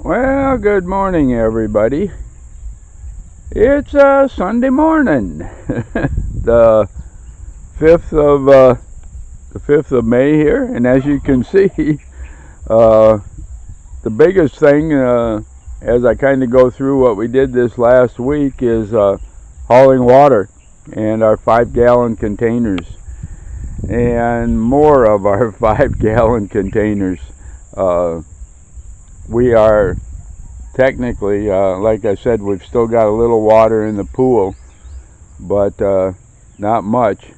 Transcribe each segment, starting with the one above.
Well, good morning, everybody. It's Sunday morning, the 5th of May here, and as you can see, the biggest thing as I kind of go through what we did this last week is hauling water and our 5-gallon containers and more of our 5-gallon containers. We are technically, like I said, we've still got a little water in the pool, but not much.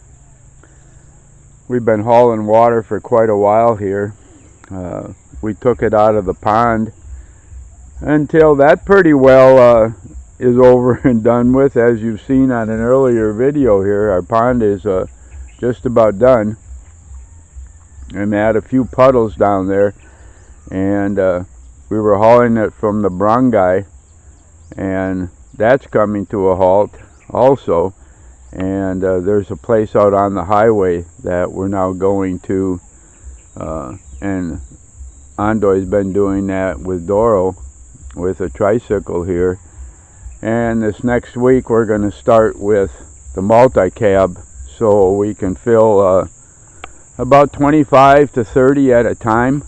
We've been hauling water for quite a while here. We took it out of the pond until that pretty well is over and done with. As you've seen on an earlier video here, our pond is just about done. And had a few puddles down there, and we were hauling it from the barangay, and that's coming to a halt also. And there's a place out on the highway that we're now going to, and Ondoy's been doing that with Doro with a tricycle here. And this next week we're going to start with the multi-cab, so we can fill about 25 to 30 at a time,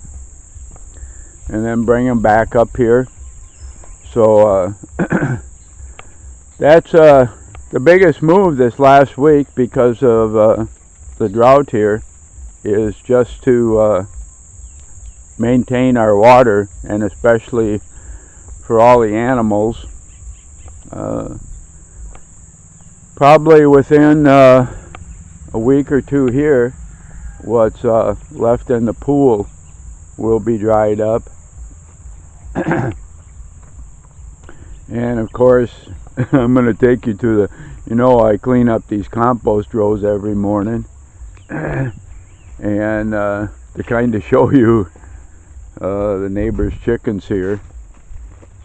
and then bring them back up here. So that's the biggest move this last week, because of the drought here, is just to maintain our water, and especially for all the animals. Probably within a week or two here, what's left in the pool will be dried up. And of course, I'm going to take you to I clean up these compost rows every morning, and to kind of show you the neighbor's chickens here.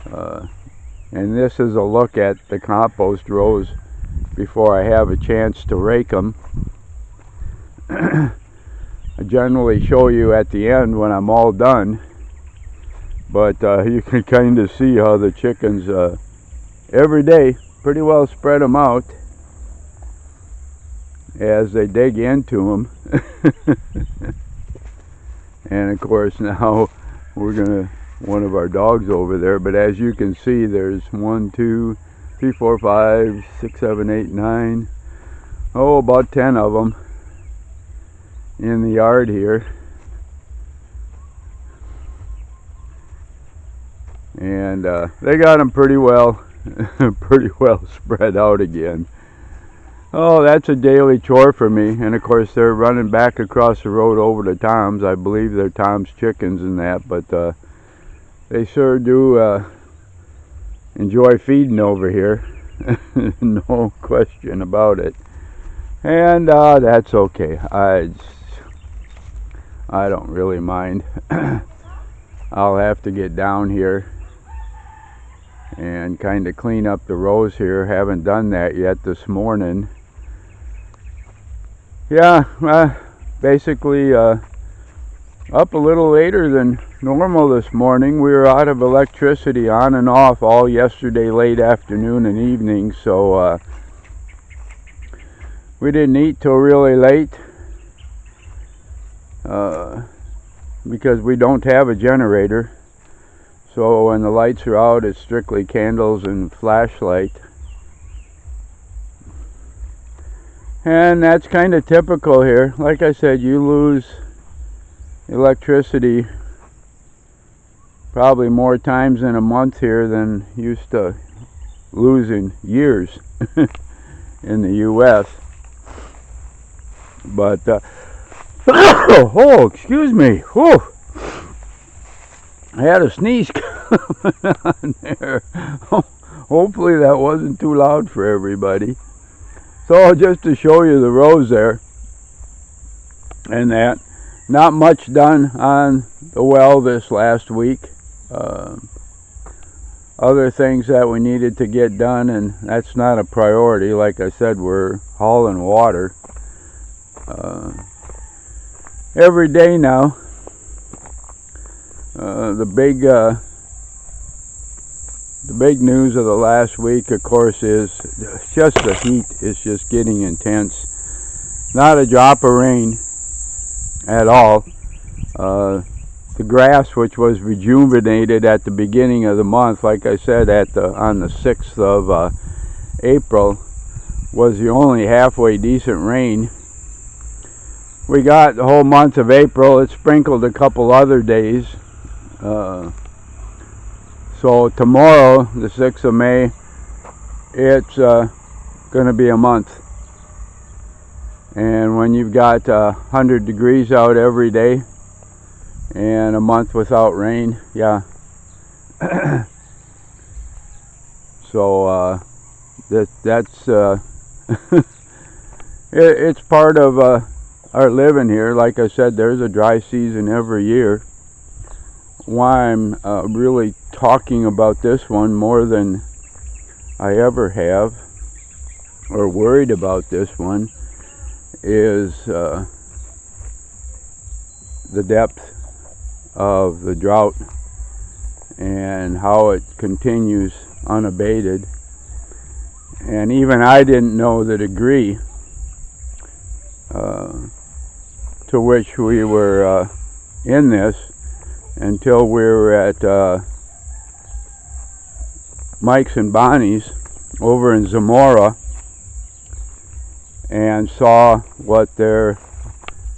And this is a look at the compost rows before I have a chance to rake them. I generally show you at the end when I'm all done, but you can kind of see how the chickens every day pretty well spread them out as they dig into them. And of course now one of our dogs over there, but as you can see, there's 1, 2, 3, 4, 5, 6, 7, 8, 9, about 10 of them in the yard here. And they got them pretty well spread out again. Oh, that's a daily chore for me. And of course they're running back across the road over to Tom's. I believe they're Tom's chickens and that, but they sure do enjoy feeding over here. No question about it. And that's okay. I don't really mind. I'll have to get down here and kind of clean up the rows here. Haven't done that yet this morning. Yeah, basically up a little later than normal this morning. We were out of electricity on and off all yesterday late afternoon and evening, so we didn't eat till really late because we don't have a generator. So when the lights are out, it's strictly candles and flashlight. And that's kind of typical here. Like I said, you lose electricity probably more times in a month here than used to losing years in the U.S. But oh, excuse me. Whew. I had a sneeze coming on there. Hopefully that wasn't too loud for everybody. So just to show you the rows there, and that, not much done on the well this last week. Other things that we needed to get done, and that's not a priority. Like I said, we're hauling water every day now. The big the big news of the last week, of course, is just the heat is just getting intense. Not a drop of rain at all. The grass, which was rejuvenated at the beginning of the month, like I said, on the 6th of April, was the only halfway decent rain. We got the whole month of April. It sprinkled a couple other days. So tomorrow, the 6th of May, it's going to be a month. And when you've got 100 degrees out every day and a month without rain, yeah. So that's it's part of our living here. Like I said, there's a dry season every year. Why I'm really talking about this one more than I ever have, or worried about this one, is the depth of the drought and how it continues unabated. And even I didn't know the degree to which we were in this until we were at Mike's and Bonnie's over in Zamora and saw what their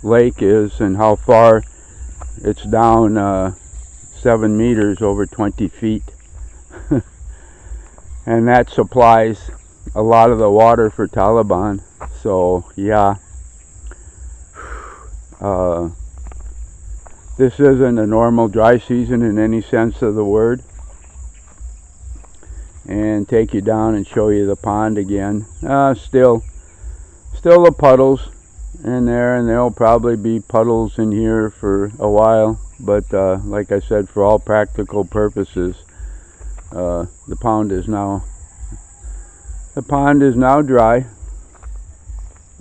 lake is and how far it's down 7 meters, over 20 feet. And that supplies a lot of the water for Taliban. So yeah, this isn't a normal dry season in any sense of the word. And take you down and show you the pond again. Still the puddles in there, and there'll probably be puddles in here for a while. But like I said, for all practical purposes, the pond is now dry.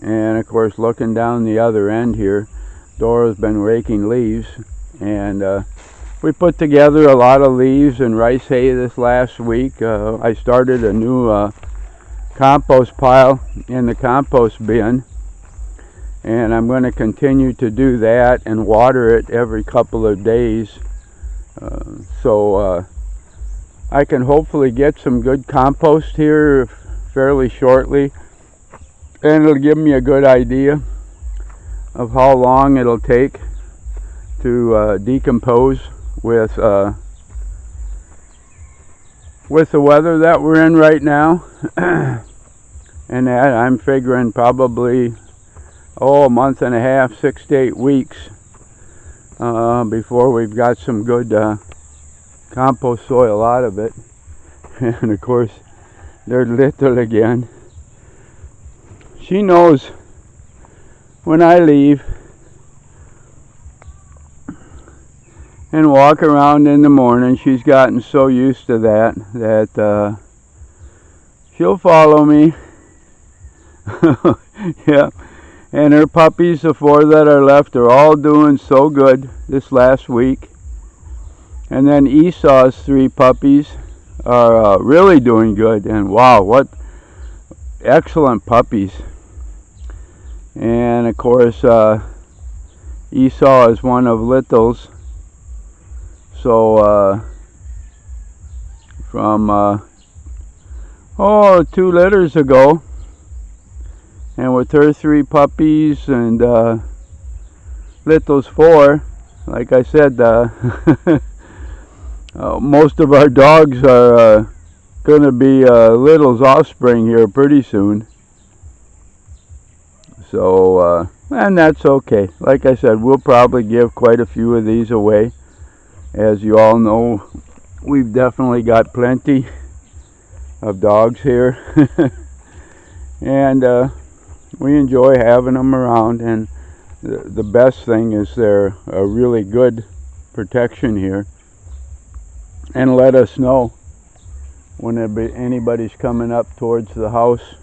And of course, looking down the other end here, Doro's been raking leaves, and we put together a lot of leaves and rice hay this last week. I started a new compost pile in the compost bin, and I'm going to continue to do that and water it every couple of days, so I can hopefully get some good compost here fairly shortly, and it'll give me a good idea of how long it'll take to decompose with the weather that we're in right now. And that I'm figuring probably a month and a half, 6 to 8 weeks before we've got some good compost soil out of it. And of course, they're little again. She knows when I leave and walk around in the morning, she's gotten so used to that she'll follow me. Yeah, and her puppies, the 4 that are left, are all doing so good this last week. And then Esau's 3 puppies are really doing good, and wow, what excellent puppies. And of course, Esau is one of Little's. So from 2 litters ago, and with her 3 puppies and Little's 4, like I said, most of our dogs are going to be Little's offspring here pretty soon. So, and that's okay. Like I said, we'll probably give quite a few of these away. As you all know, we've definitely got plenty of dogs here. And we enjoy having them around. And the best thing is they're a really good protection here. And let us know when anybody's coming up towards the house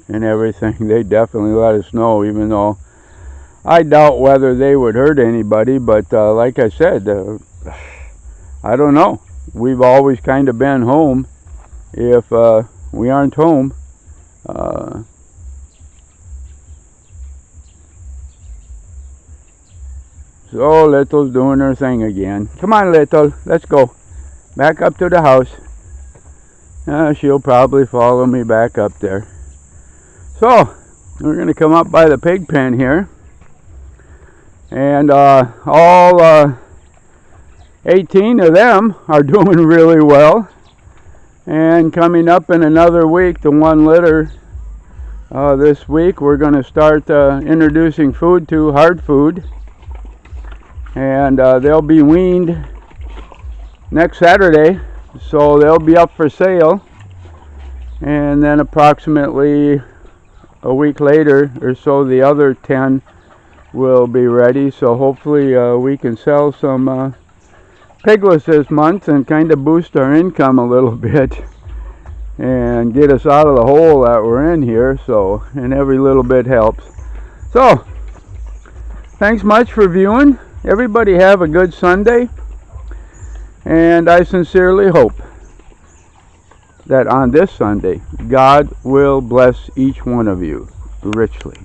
and everything. They definitely let us know, even though I doubt whether they would hurt anybody. But like I said, I don't know. We've always kind of been home, if we aren't home. So Little's doing her thing again. Come on, Little, let's go back up to the house. She'll probably follow me back up there. So we're going to come up by the pig pen here, and all 18 of them are doing really well. And coming up in another week, the 1 litter, this week we're going to start introducing food to hard food, and they'll be weaned next Saturday, so they'll be up for sale. And then approximately a week later or so, the other 10 will be ready. So hopefully we can sell some piglets this month and kind of boost our income a little bit and get us out of the hole that we're in here. So, and every little bit helps. So thanks much for viewing. Everybody have a good Sunday, and I sincerely hope that on this Sunday God will bless each one of you richly.